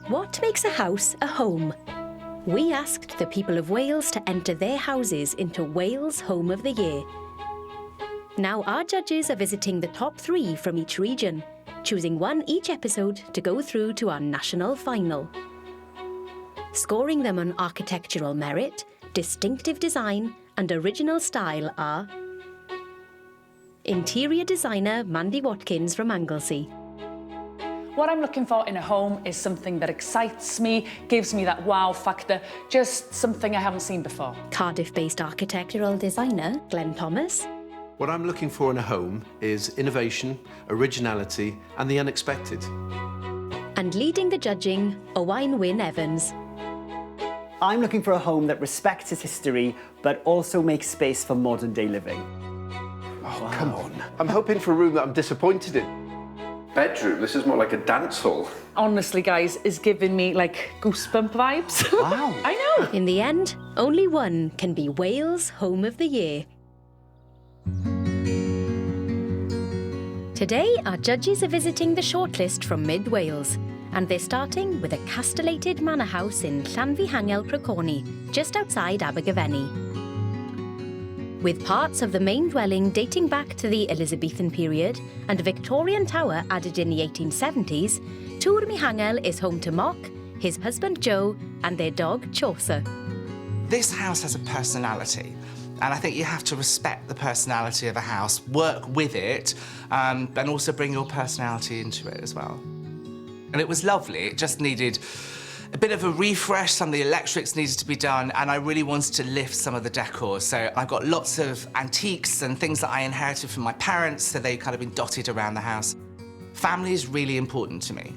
What makes a house a home? We asked the people of Wales to enter their houses into Wales Home of the Year. Now our judges are visiting the top 3 from each region, choosing one each episode to go through to our national final. Scoring them on architectural merit, distinctive design and original style are interior designer Mandy Watkins from Anglesey. What I'm looking for in a home is something that excites me, gives me that wow factor, just something I haven't seen before. Cardiff-based architectural designer Glenn Thomas. What I'm looking for in a home is innovation, originality and the unexpected. And leading the judging, Owain Wyn Evans. I'm looking for a home that respects its history, but also makes space for modern-day living. Oh, wow. Come on. I'm hoping for a room that I'm disappointed in. Bedroom, this is more like a dance hall. Honestly, guys, is giving me, like, goosebump vibes. Wow. I know. In the end, only one can be Wales Home of the Year. Today, our judges are visiting the shortlist from mid-Wales, and they're starting with a castellated manor house in Llanfihangel Prycorni, just outside Abergavenny. With parts of the main dwelling dating back to the Elizabethan period and a Victorian tower added in the 1870s, Tŵr Mihangel is home to Mock, his husband Joe, and their dog Chaucer. This house has a personality, and I think you have to respect the personality of a house, work with it, and also bring your personality into it as well. And it was lovely. It just needed a bit of a refresh, some of the electrics needed to be done, and I really wanted to lift some of the decor. So I've got lots of antiques and things that I inherited from my parents, so they've kind of been dotted around the house. Family is really important to me.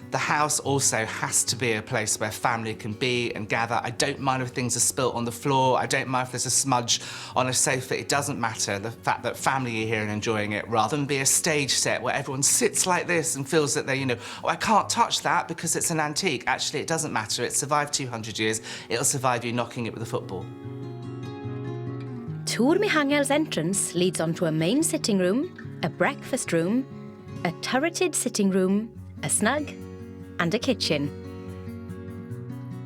The house also has to be a place where family can be and gather. I don't mind if things are spilt on the floor. I don't mind if there's a smudge on a sofa. It doesn't matter. The fact that family are here and enjoying it, rather than be a stage set where everyone sits like this and feels that they, oh, I can't touch that because it's an antique. Actually, it doesn't matter. It survived 200 years. It'll survive you knocking it with a football. Tŵr Mihangel's entrance leads onto a main sitting room, a breakfast room, a turreted sitting room, a snug, and a kitchen.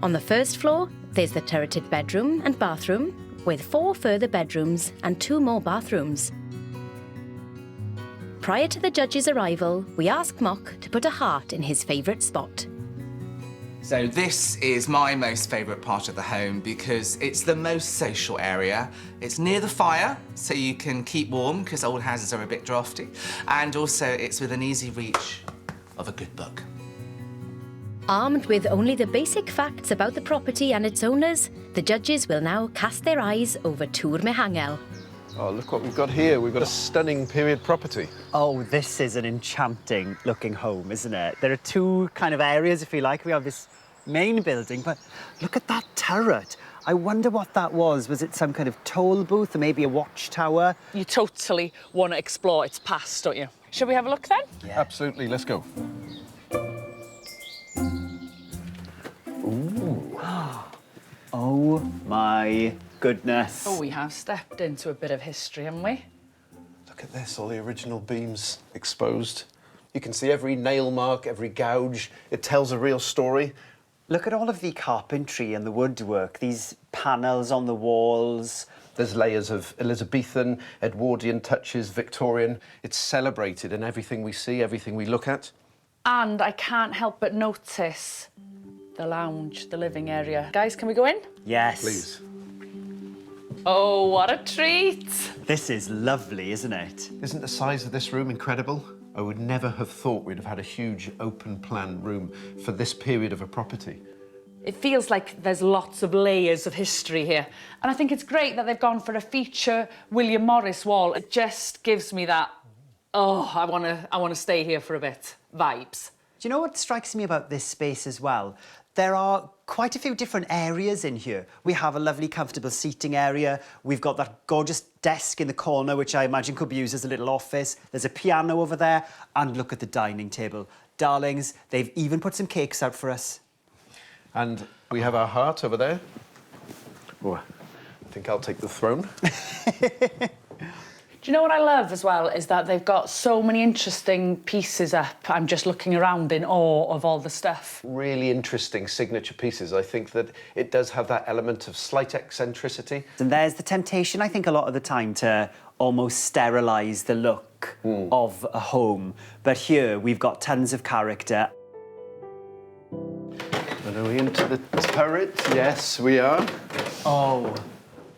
On the first floor, there's the turreted bedroom and bathroom, with 4 further bedrooms and 2 more bathrooms. Prior to the judge's arrival, we asked Mock to put a heart in his favourite spot. So this is my most favourite part of the home because it's the most social area. It's near the fire, so you can keep warm because old houses are a bit drafty. And also it's with an easy reach of a good book. Armed with only the basic facts about the property and its owners, the judges will now cast their eyes over Tŵr Mihangel. Oh, look what we've got here. We've got a stunning period property. Oh, this is an enchanting looking home, isn't it? There are 2 kind of areas, if you like. We have this main building, but look at that turret. I wonder what that was. Was it some kind of toll booth or maybe a watchtower? You totally want to explore its past, don't you? Shall we have a look then? Yeah. Absolutely, let's go. Ooh. Oh my goodness. Oh, we have stepped into a bit of history, haven't we? Look at this, all the original beams exposed. You can see every nail mark, every gouge. It tells a real story. Look at all of the carpentry and the woodwork, these panels on the walls. There's layers of Elizabethan, Edwardian touches, Victorian. It's celebrated in everything we see, everything we look at. And I can't help but notice the lounge, the living area. Guys, can we go in? Yes. Please. Oh, what a treat. This is lovely, isn't it? Isn't the size of this room incredible? I would never have thought we'd have had a huge open-plan room for this period of a property. It feels like there's lots of layers of history here. And I think it's great that they've gone for a feature William Morris wall. It just gives me that, oh, I want to stay here for a bit vibes. Do you know what strikes me about this space as well? There are quite a few different areas in here. We have a lovely, comfortable seating area. We've got that gorgeous desk in the corner, which I imagine could be used as a little office. There's a piano over there. And look at the dining table. Darlings, they've even put some cakes out for us. And we have our heart over there. Oh, I think I'll take the throne. Do you know what I love as well is that they've got so many interesting pieces up. I'm just looking around in awe of all the stuff. Really interesting signature pieces. I think that it does have that element of slight eccentricity. And there's the temptation, I think, a lot of the time to almost sterilise the look of a home. But here we've got tons of character. And are we into the turret? Yes, we are. Oh,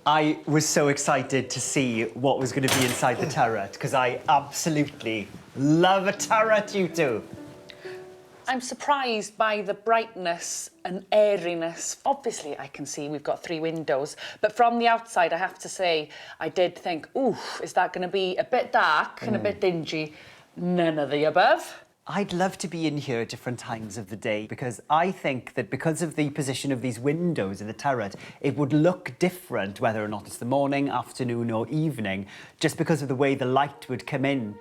I was so excited to see what was going to be inside the turret, because I absolutely love a turret, you two. I'm surprised by the brightness and airiness. Obviously, I can see we've got 3 windows, but from the outside, I have to say, I did think, ooh, is that going to be a bit dark and a bit dingy? None of the above. I'd love to be in here at different times of the day, because I think that because of the position of these windows in the turret, it would look different whether or not it's the morning, afternoon or evening, just because of the way the light would come in.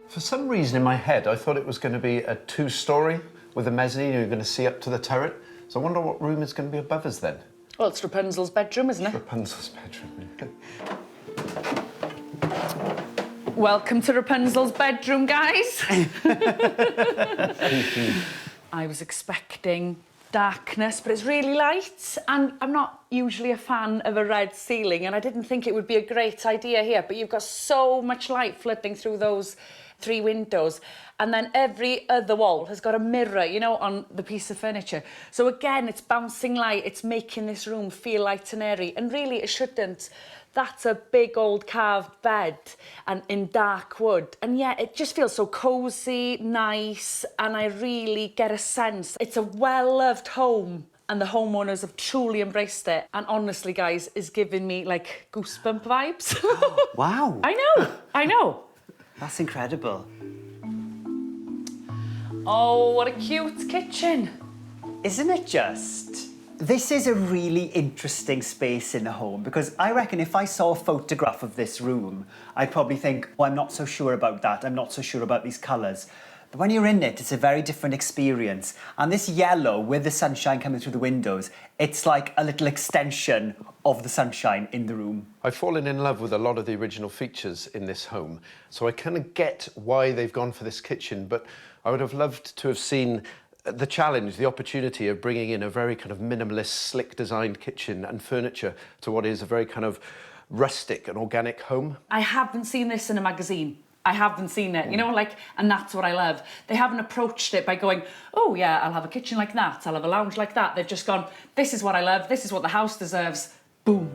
For some reason in my head, I thought it was going to be a 2-storey with a mezzanine. You're going to see up to the turret. So I wonder what room is going to be above us then. Well, it's Rapunzel's bedroom, isn't it? Rapunzel's bedroom. Welcome to Rapunzel's bedroom, guys. I was expecting darkness, but it's really light, and I'm not usually a fan of a red ceiling, and I didn't think it would be a great idea here, but you've got so much light flooding through those 3 windows, and then every other wall has got a mirror, you know, on the piece of furniture. So again, it's bouncing light, it's making this room feel light and airy, and really it shouldn't. That's a big old carved bed and in dark wood. And yeah, it just feels so cosy, nice, and I really get a sense it's a well-loved home and the homeowners have truly embraced it. And honestly, guys, is giving me like goosebump vibes. Wow. I know. That's incredible. Oh, what a cute kitchen. Isn't it just? This is a really interesting space in the home, because I reckon if I saw a photograph of this room, I'd probably think, oh, I'm not so sure about that. I'm not so sure about these colours. But when you're in it, it's a very different experience. And this yellow, with the sunshine coming through the windows, it's like a little extension of the sunshine in the room. I've fallen in love with a lot of the original features in this home, so I kind of get why they've gone for this kitchen, but I would have loved to have seen the challenge, the opportunity of bringing in a very kind of minimalist, slick designed kitchen and furniture to what is a very kind of rustic and organic home. I haven't seen this in a magazine. I haven't seen it, you know, like, and that's what I love. They haven't approached it by going, oh yeah, I'll have a kitchen like that, I'll have a lounge like that. They've just gone, this is what I love, this is what the house deserves. Boom.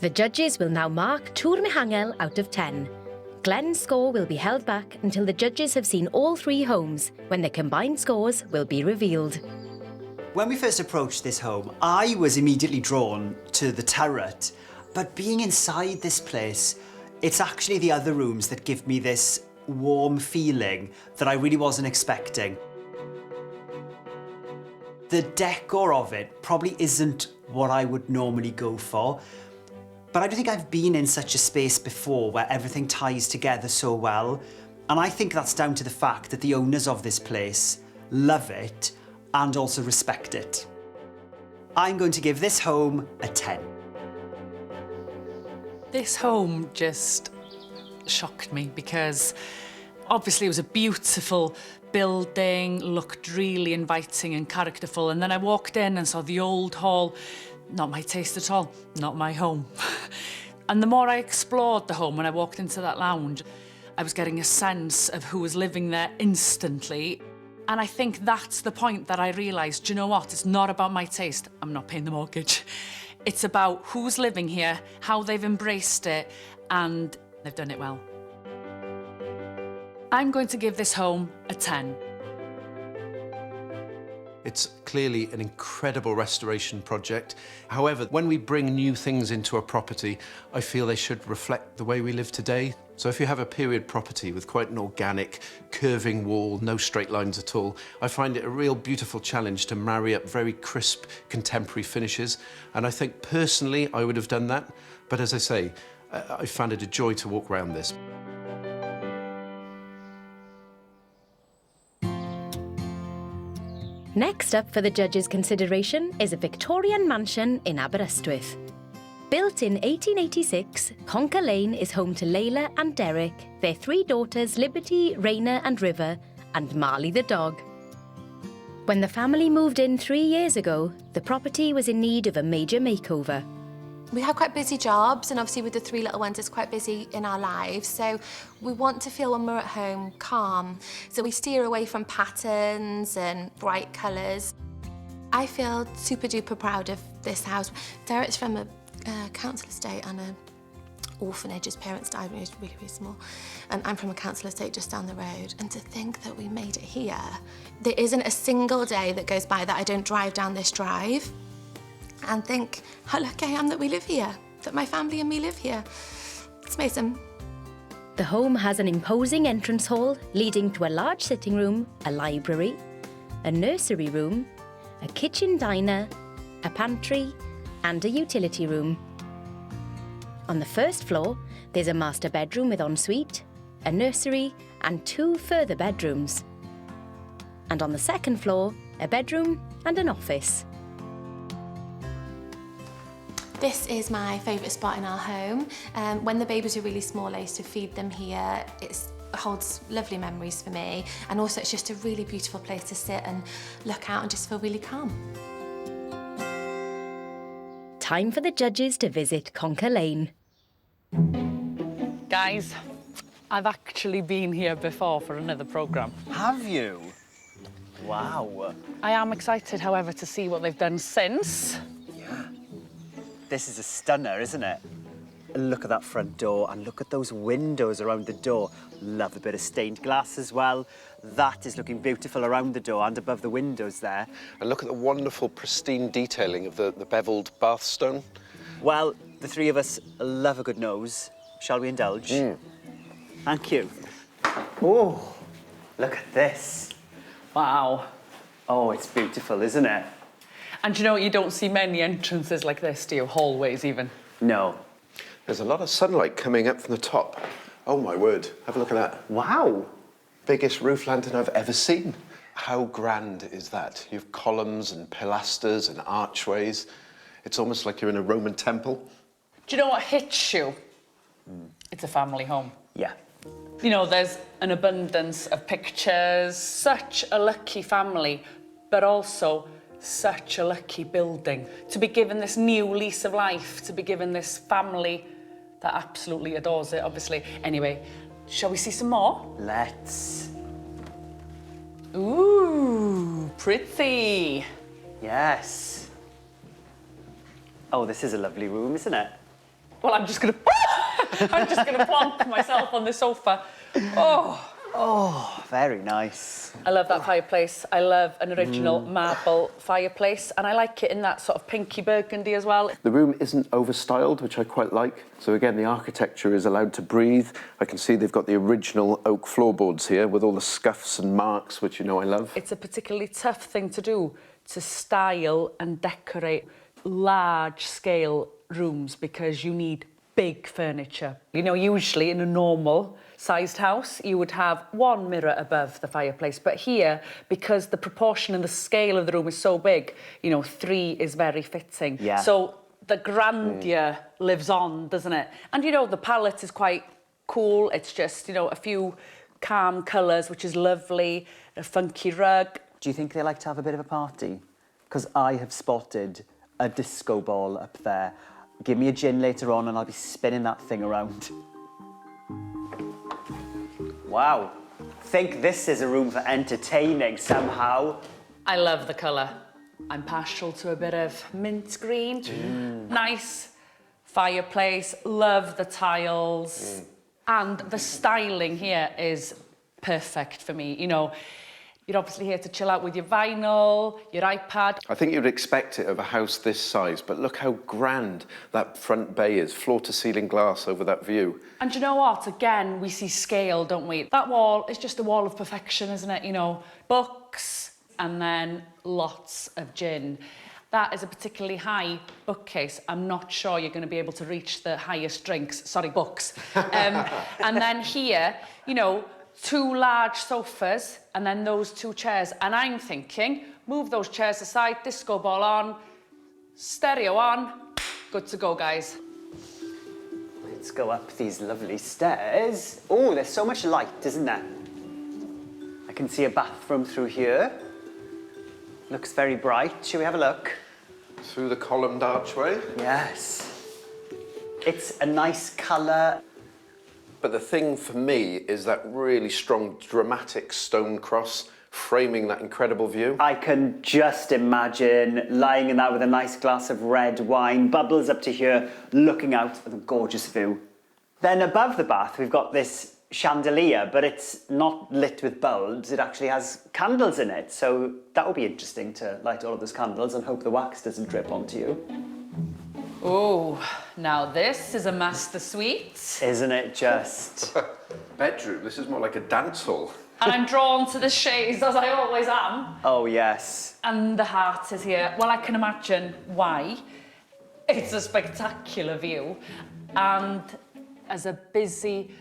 The judges will now mark Tŵr Mihangel out of 10. Glenn's score will be held back until the judges have seen all 3 homes, when the combined scores will be revealed. When we first approached this home, I was immediately drawn to the turret. But being inside this place, it's actually the other rooms that give me this warm feeling that I really wasn't expecting. The decor of it probably isn't what I would normally go for, but I don't think I've been in such a space before where everything ties together so well. And I think that's down to the fact that the owners of this place love it and also respect it. I'm going to give this home a 10. This home just shocked me because obviously it was a beautiful building, looked really inviting and characterful, and then I walked in and saw the old hall. Not my taste at all, not my home. And the more I explored the home when I walked into that lounge, I was getting a sense of who was living there instantly. And I think that's the point that I realised, do you know what? It's not about my taste. I'm not paying the mortgage. It's about who's living here, how they've embraced it, and they've done it well. I'm going to give this home a 10. It's clearly an incredible restoration project. However, when we bring new things into a property, I feel they should reflect the way we live today. So if you have a period property with quite an organic, curving wall, no straight lines at all, I find it a real beautiful challenge to marry up very crisp, contemporary finishes. And I think personally, I would have done that. But as I say, I found it a joy to walk around this. Next up for the judges' consideration is a Victorian mansion in Aberystwyth. Built in 1886, Conker Lane is home to Layla and Derek, their 3 daughters Liberty, Raina and River, and Marley the dog. When the family moved in 3 years ago, the property was in need of a major makeover. We have quite busy jobs, and obviously with the 3 little ones, it's quite busy in our lives. So we want to feel when we're at home calm. So we steer away from patterns and bright colours. I feel super duper proud of this house. Derek's from a council estate and an orphanage. His parents died when he was really, really small. And I'm from a council estate just down the road. And to think that we made it here, there isn't a single day that goes by that I don't drive down this drive and think how lucky I am that we live here, that my family and me live here. It's amazing. The home has an imposing entrance hall leading to a large sitting room, a library, a nursery room, a kitchen diner, a pantry, and a utility room. On the first floor, there's a master bedroom with ensuite, a nursery, and 2 further bedrooms. And on the second floor, a bedroom and an office. This is my favourite spot in our home. When the babies were really small, I used to feed them here. It holds lovely memories for me. And also it's just a really beautiful place to sit and look out and just feel really calm. Time for the judges to visit Conker Lane. Guys, I've actually been here before for another programme. Have you? Wow. I am excited, however, to see what they've done since. Yeah. This is a stunner, isn't it? Look at that front door and look at those windows around the door. Love a bit of stained glass as well. That is looking beautiful around the door and above the windows there. And look at the wonderful, pristine detailing of the beveled bath stone. Well, the 3 of us love a good nose. Shall we indulge? Thank you. Oh, look at this. Wow. Oh, it's beautiful, isn't it? And you know, you don't see many entrances like this, do you? Hallways, even. No. There's a lot of sunlight coming up from the top. Oh, my word. Have a look at that. Wow. Biggest roof lantern I've ever seen. How grand is that? You have columns and pilasters and archways. It's almost like you're in a Roman temple. Do you know what hits you? It's a family home. Yeah. You know, there's an abundance of pictures, such a lucky family, but also such a lucky building. To be given this new lease of life, to be given this family that absolutely adores it, obviously. Anyway, shall we see some more? Let's. Ooh, pretty. Yes. Oh, this is a lovely room, isn't it? Well, I'm just gonna plonk myself on the sofa. Oh. Oh, very nice. I love that fireplace. I love an original marble fireplace, and I like it in that sort of pinky burgundy as well. The room isn't overstyled, which I quite like. So again, the architecture is allowed to breathe. I can see they've got the original oak floorboards here with all the scuffs and marks, which you know I love. It's a particularly tough thing to do, to style and decorate large-scale rooms, because you need big furniture. You know, usually in a normal sized house, you would have 1 mirror above the fireplace. But here, because the proportion and the scale of the room is so big, you know, 3 is very fitting. Yeah. So the grandeur lives on, doesn't it? And, you know, the palette is quite cool. It's just, you know, a few calm colours, which is lovely, a funky rug. Do you think they like to have a bit of a party? Because I have spotted a disco ball up there. Give me a gin later on and I'll be spinning that thing around. Wow. Think this is a room for entertaining somehow. I love the colour. I'm partial to a bit of mint green. Nice fireplace, love the tiles. And the styling here is perfect for me. You know, you're obviously here to chill out with your vinyl, your iPad. I think you'd expect it of a house this size, but look how grand that front bay is, floor-to-ceiling glass over that view. And you know what? Again, we see scale, don't we? That wall is just a wall of perfection, isn't it? You know, books and then lots of gin. That is a particularly high bookcase. I'm not sure you're going to be able to reach the highest drinks. Sorry, books. And then here, you know, 2 large sofas and then those 2 chairs. And I'm thinking, move those chairs aside, disco ball on, stereo on, good to go, guys. Let's go up these lovely stairs. Oh, there's so much light, isn't there? I can see a bathroom through here. Looks very bright. Shall we have a look? Through the columned archway. Yes. It's a nice colour. But the thing for me is that really strong, dramatic stone cross framing that incredible view. I can just imagine lying in that with a nice glass of red wine, bubbles up to here, looking out at the gorgeous view. Then above the bath, we've got this chandelier, but it's not lit with bulbs. It actually has candles in it. So that would be interesting to light all of those candles and hope the wax doesn't drip onto you. Oh, now this is a master suite. Isn't it just? Bedroom, this is more like a dance hall. And I'm drawn to the shades, as I always am. Oh, yes. And the heart is here. Well, I can imagine why. It's a spectacular view. And as a busy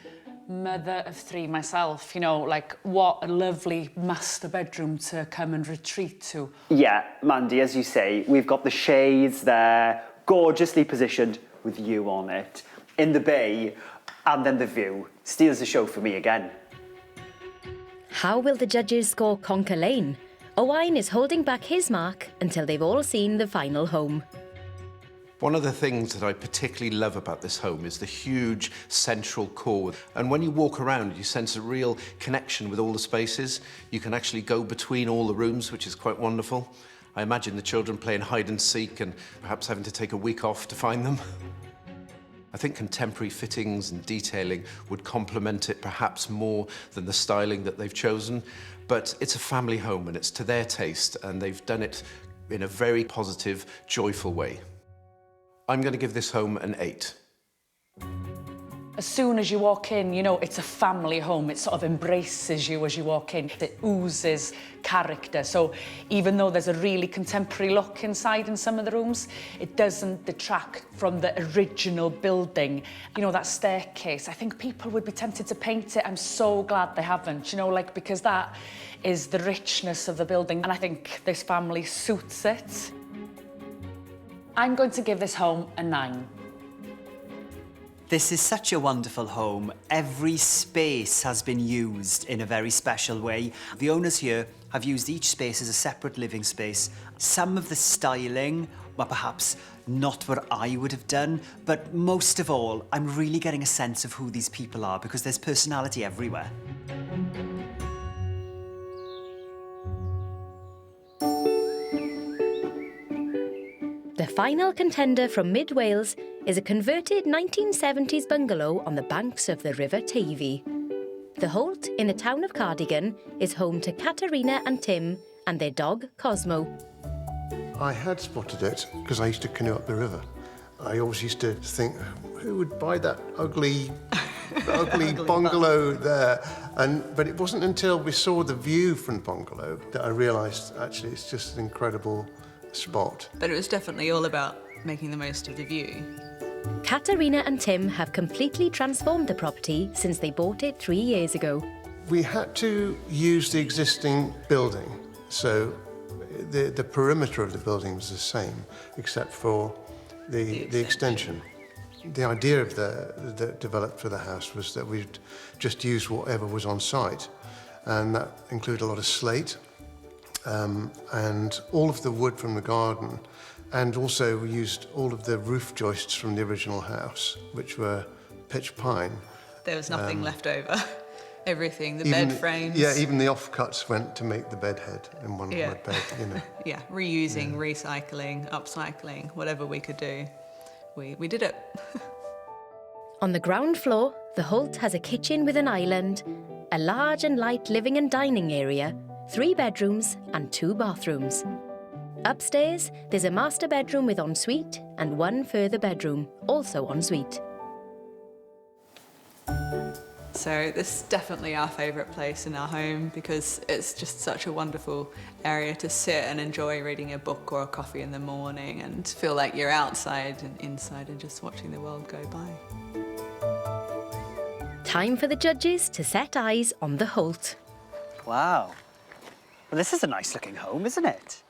mother of three myself, you know, like, what a lovely master bedroom to come and retreat to. Yeah, Mandy, as you say, we've got the shades there, gorgeously positioned with you on it, in the bay, and then the view. Steals the show for me again. How will the judges score Conker Lane? Owain is holding back his mark until they've all seen the final home. One of the things that I particularly love about this home is the huge central core. And when you walk around, you sense a real connection with all the spaces. You can actually go between all the rooms, which is quite wonderful. I imagine the children playing hide and seek and perhaps having to take a week off to find them. I think contemporary fittings and detailing would complement it perhaps more than the styling that they've chosen. But it's a family home and it's to their taste, and they've done it in a very positive, joyful way. I'm going to give this home an 8. As soon as you walk in, you know, it's a family home. It sort of embraces you as you walk in. It oozes character. So even though there's a really contemporary look inside in some of the rooms, it doesn't detract from the original building. You know, that staircase, I think people would be tempted to paint it. I'm so glad they haven't, you know, like, because that is the richness of the building. And I think this family suits it. I'm going to give this home a 9. This is such a wonderful home. Every space has been used in a very special way. The owners here have used each space as a separate living space. Some of the styling were perhaps not what I would have done, but most of all, I'm really getting a sense of who these people are because there's personality everywhere. The final contender from mid-Wales is a converted 1970s bungalow on the banks of the River Tavy. The Holt in the town of Cardigan is home to Katerina and Tim and their dog, Cosmo. I had spotted it because I used to canoe up the river. I always used to think, who would buy that ugly bungalow there? But it wasn't until we saw the view from the bungalow that I realised, actually, it's just an incredible spot. But it was definitely all about making the most of the view. Katerina and Tim have completely transformed the property since they bought it 3 years ago. We had to use the existing building, so the perimeter of the building was the same, except for the extension. The idea of that developed for the house was that we'd just use whatever was on site, and that included a lot of slate, and all of the wood from the garden, and also we used all of the roof joists from the original house, which were pitch pine. There was nothing left over. Everything, the Even bed frames. Yeah, even the offcuts went to make the bed head in one Yeah. wood bed, you know. Yeah, reusing, recycling, upcycling, whatever we could do, we did it. On the ground floor, the Holt has a kitchen with an island, a large and light living and dining area, 3 bedrooms and 2 bathrooms. Upstairs, there's a master bedroom with ensuite and 1 further bedroom, also ensuite. So this is definitely our favourite place in our home because it's just such a wonderful area to sit and enjoy reading a book or a coffee in the morning and feel like you're outside and inside and just watching the world go by. Time for the judges to set eyes on the Holt. Wow. Well, this is a nice looking home, isn't it?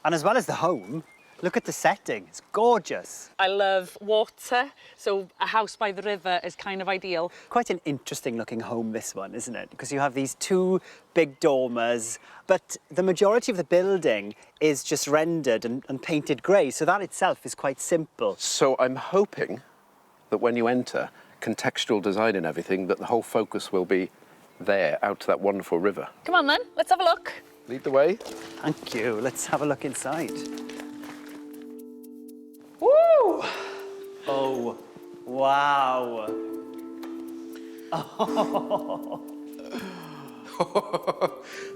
And as well as the home, Look at the setting, it's gorgeous. I love water, so a house by the river is kind of ideal. Quite an interesting looking home, this one, isn't it? Because you have these two big dormers, but the majority of the building is just rendered and painted grey, so that itself is quite simple. So I'm hoping that when you enter, contextual design and everything, that the whole focus will be there, out to that wonderful river. Come on then, let's have a look. Lead the way. Thank you. Let's have a look inside. Woo! Oh, wow.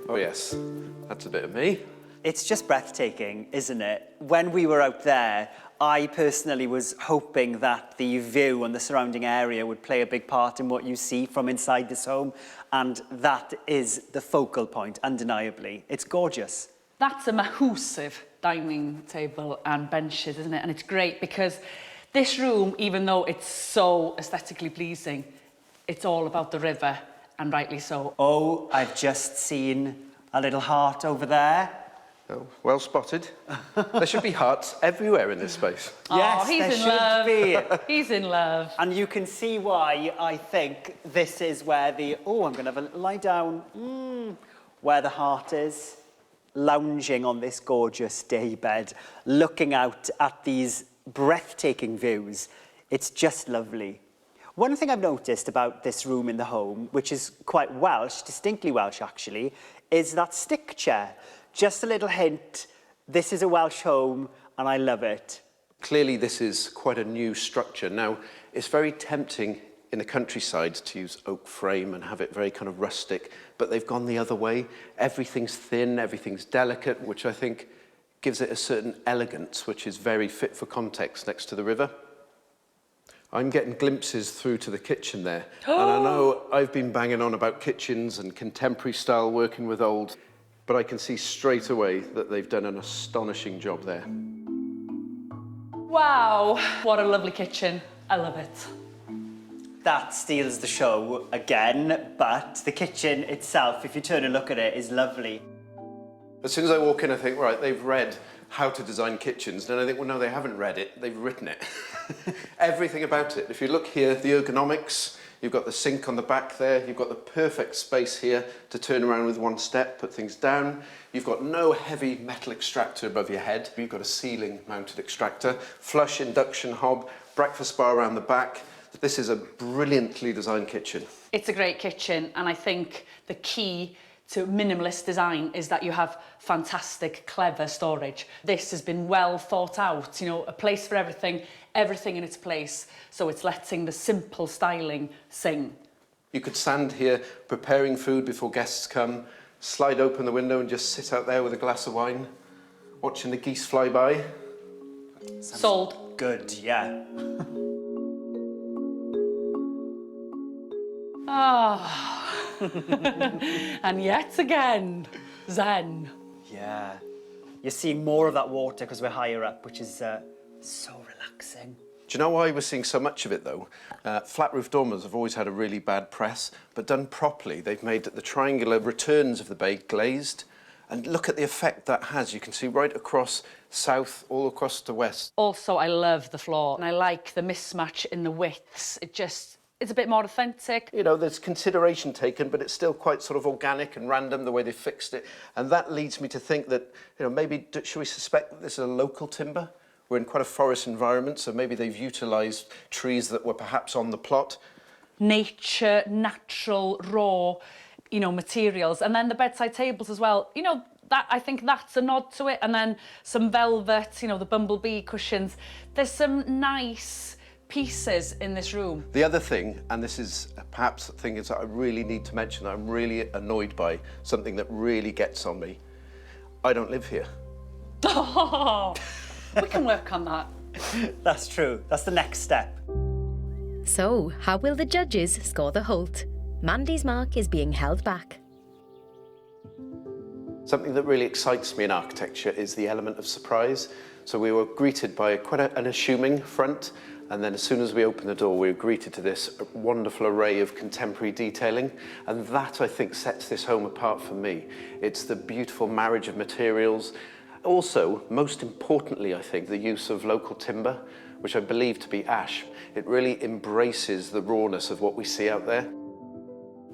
Oh yes, that's a bit of me. It's just breathtaking, isn't it? When we were out there, I personally was hoping that the view and the surrounding area would play a big part in what you see from inside this home, and that is the focal point, undeniably. It's gorgeous. That's a massive dining table and benches, isn't it? And it's great because this room, even though it's so aesthetically pleasing, it's all about the river, and rightly so. Oh, I've just seen a little heart over there. Oh, well spotted. There should be hearts everywhere in this space. Yes, oh, he's there in should love. be. He's in love. And you can see why I think this is where the... Oh, I'm going to have a little lie down. Where the heart is, lounging on this gorgeous daybed, looking out at these breathtaking views. It's just lovely. One thing I've noticed about this room in the home, which is quite Welsh, distinctly Welsh actually, is that stick chair. Just a little hint, this is a Welsh home and I love it. Clearly this is quite a new structure. Now, it's very tempting in the countryside to use oak frame and have it very kind of rustic, but they've gone the other way. Everything's thin, everything's delicate, which I think gives it a certain elegance, which is very fit for context next to the river. I'm getting glimpses through to the kitchen there. And I know I've been banging on about kitchens and contemporary style working with old, but I can see straight away that they've done an astonishing job there. Wow, what a lovely kitchen. I love it. That steals the show again, but the kitchen itself, if you turn and look at it, is lovely. As soon as I walk in, I think, right, they've read how to design kitchens. And I think, well, no, they haven't read it, they've written it. Everything about it. If you look here, the ergonomics, you've got the sink on the back there, you've got the perfect space here to turn around with one step, put things down. You've got no heavy metal extractor above your head. You've got a ceiling mounted extractor, flush induction hob, breakfast bar around the back. This is a brilliantly designed kitchen. It's a great kitchen, and I think the key to minimalist design is that you have fantastic, clever storage. This has been well thought out, you know, a place for everything, everything in its place, so it's letting the simple styling sing. You could stand here preparing food before guests come, slide open the window and just sit out there with a glass of wine, watching the geese fly by. Sold. Good, yeah. Ah. And yet again, zen. Yeah. You're seeing more of that water because we're higher up, which is so relaxing. Do you know why we're seeing so much of it, though? Flat roof dormers have always had a really bad press, but done properly, they've made the triangular returns of the bay glazed. And look at the effect that has. You can see right across south, all across to west. Also, I love the floor, and I like the mismatch in the widths. It's a bit more authentic. You know, there's consideration taken, but it's still quite sort of organic and random the way they fixed it. And that leads me to think that, you know, maybe should we suspect that this is a local timber? We're in quite a forest environment, so maybe they've utilised trees that were perhaps on the plot. Nature, natural, raw, you know, materials. And then the bedside tables as well. You know, that I think that's a nod to it. And then some velvet, you know, the bumblebee cushions. There's some nice pieces in this room. The other thing, and this is perhaps the thing is that I really need to mention, that I'm really annoyed by, something that really gets on me. I don't live here. Oh, we can work on that. That's true. That's the next step. So, how will the judges score the Holt? Mandy's mark is being held back. Something that really excites me in architecture is the element of surprise. So we were greeted by quite an assuming front, and then as soon as we opened the door, we were greeted to this wonderful array of contemporary detailing. And that, I think, sets this home apart for me. It's the beautiful marriage of materials, also, most importantly, I think, the use of local timber, which I believe to be ash. It really embraces the rawness of what we see out there.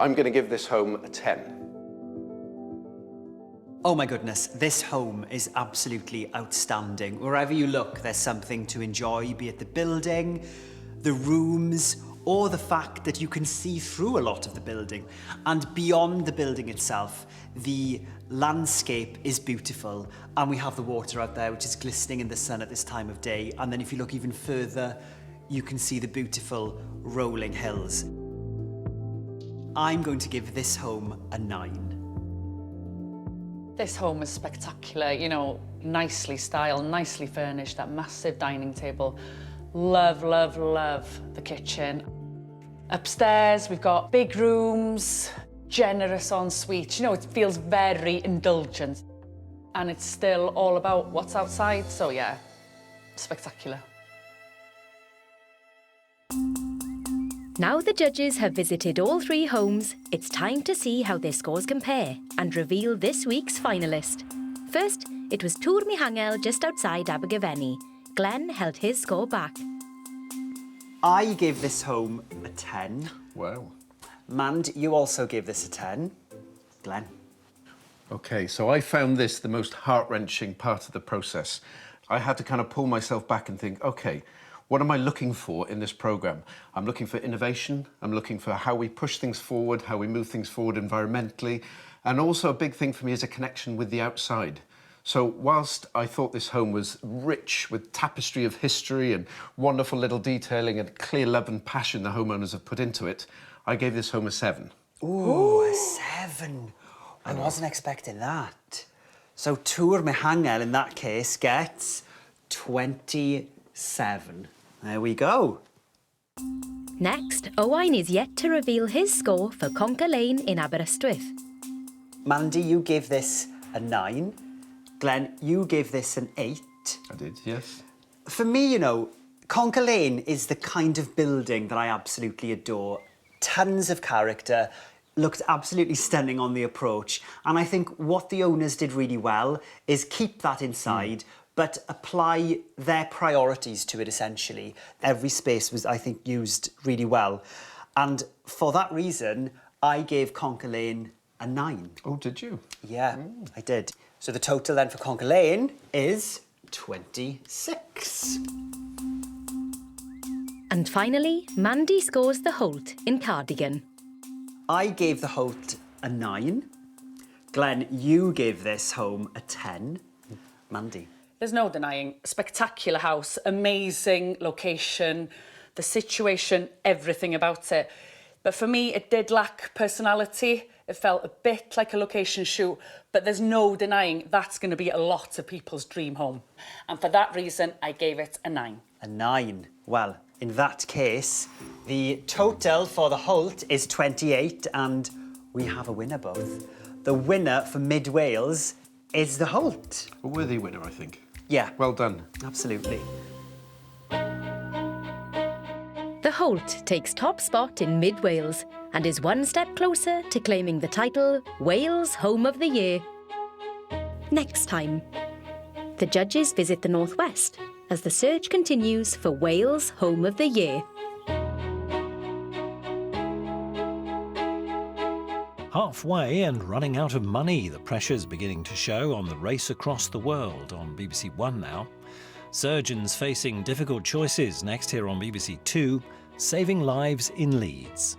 I'm going to give this home a 10. Oh my goodness, this home is absolutely outstanding. Wherever you look, there's something to enjoy, be it the building, the rooms, or the fact that you can see through a lot of the building. And beyond the building itself, the landscape is beautiful. And we have the water out there, which is glistening in the sun at this time of day. And then if you look even further, you can see the beautiful rolling hills. I'm going to give this home a 9. This home is spectacular, you know, nicely styled, nicely furnished, that massive dining table. Love, love, love the kitchen. Upstairs, we've got big rooms, generous ensuite. You know, it feels very indulgent. And it's still all about what's outside, so yeah, spectacular. Now the judges have visited all 3 homes, it's time to see how their scores compare and reveal this week's finalist. First, it was Tŵr Mihangel just outside Abergavenny. Glenn held his score back. I gave this home a 10. Wow. Mand, you also gave this a 10. Glenn? Okay, so I found this the most heart-wrenching part of the process. I had to kind of pull myself back and think, okay, what am I looking for in this programme? I'm looking for innovation, I'm looking for how we push things forward, how we move things forward environmentally, and also a big thing for me is a connection with the outside. So whilst I thought this home was rich with tapestry of history and wonderful little detailing and clear love and passion the homeowners have put into it, I gave this home a 7. Ooh, a 7. I wasn't expecting that. So Tŵr Mihangel in that case gets 27. There we go. Next, Owain is yet to reveal his score for Conker Lane in Aberystwyth. Mandy, you gave this a 9. Glenn, you gave this an 8. I did, yes. For me, you know, Conker Lane is the kind of building that I absolutely adore. Tons of character, looked absolutely stunning on the approach. And I think what the owners did really well is keep that inside, but apply their priorities to it, essentially. Every space was, I think, used really well. And for that reason, I gave Conker Lane a 9. Oh, did you? Yeah, I did. So the total then for Conker Lane is 26. And finally, Mandy scores the Holt in Cardigan. I gave the Holt a 9. Glenn, you gave this home a 10. Mandy? There's no denying, spectacular house, amazing location, the situation, everything about it. But for me, it did lack personality. It felt a bit like a location shoot, but there's no denying that's going to be a lot of people's dream home. And for that reason, I gave it a 9. A 9. Well, in that case, the total for the Holt is 28, and we have a winner both. The winner for Mid Wales is the Holt. A worthy winner, I think. Yeah. Well done. Absolutely. The Holt takes top spot in Mid Wales and is one step closer to claiming the title Wales Home of the Year. Next time, the judges visit the North West as the search continues for Wales Home of the Year. Halfway and running out of money, the pressure's beginning to show on the race across the world on BBC One now. Surgeons facing difficult choices next here on BBC Two, saving lives in Leeds.